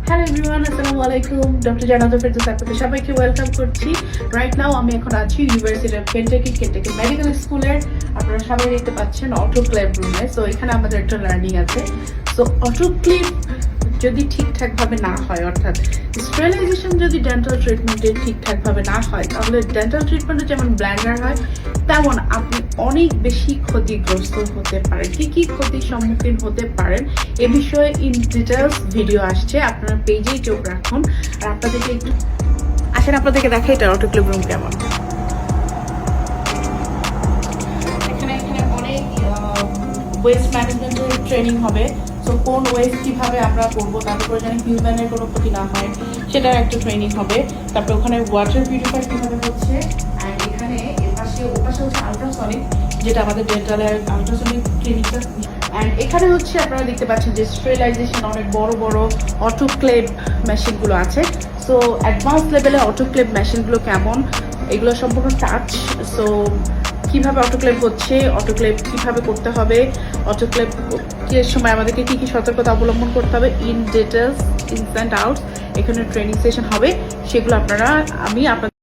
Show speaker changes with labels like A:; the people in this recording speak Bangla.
A: হ্যালো এভরিওয়ান, আসসালামু আলাইকুম। ডক্টর জানাজা ফেরদৌস আপনাদের সবাইকে ওয়েলকাম করছি। রাইট নাও আমি এখন আছি ইউনিভার্সিটি অফ কেন্টাকি মেডিকেল স্কুলের। আপনারা সবাই দেখতে পাচ্ছেন অটোক্লেভ রুমে। সো এখানে আমাদের একটা লার্নিং আছে। সো অটোক্লেভ যদি ঠিকঠাকভাবে না হয়, অর্থাৎ স্টেরিলাইজেশন যদি ডেন্টাল ট্রিটমেন্টে ঠিকঠাকভাবে না হয়, তাহলে ডেন্টাল ট্রিটমেন্টে যেমন ব্ল্যান্ডার হয়, তেমন আপনি অনেক বেশি ক্ষতিগ্রস্ত হতে পারেন। কি ক্ষতির সম্মুখীন হতে পারেন এ বিষয়ে ইন ডিটেলস ভিডিও আসছে, আপনারা পেজেই চোখ রাখুন। আর আপনাদেরকে একটু আসেন আপনাদেরকে দেখাই এটা অটোক্লেভ রুম কেমন। এখানে অনেক ওয়েস্ট ম্যানেজমেন্টের ট্রেনিং হবে। সো কোন ওয়েস্ট কিভাবে আমরা করবো, তারপরে যেন হিউম্যানের কোনো ক্ষতি না হয় সেটার একটা ট্রেনিং হবে। তারপরে ওখানে ওয়াটার পিউরিফাই কিভাবে হচ্ছে, অ্যান্ড এখানে ওপাশে হচ্ছে আলট্রাসনিক, যেটা আমাদের ডেন্টালের আলট্রাসনিক ক্লিনিকটা। অ্যান্ড এখানে হচ্ছে আপনারা দেখতে পাচ্ছেন যে স্টেরিলাইজেশন অনেক বড় বড় অটোক্লেভ মেশিনগুলো আছে। সো অ্যাডভান্স লেভেলে অটোক্লেভ মেশিনগুলো কেমন, এগুলো সম্পূর্ণ টাচ। সো কিভাবে অটোক্লেভ হচ্ছে, অটোক্লেভ কিভাবে করতে হবে, অটোক্লেভ এর সময় আমাদেরকে কি সতর্কতা অবলম্বন করতে হবে, in details ins and outs এখানে ট্রেনিং সেশন হবে। সেগুলো আমি আপনাদের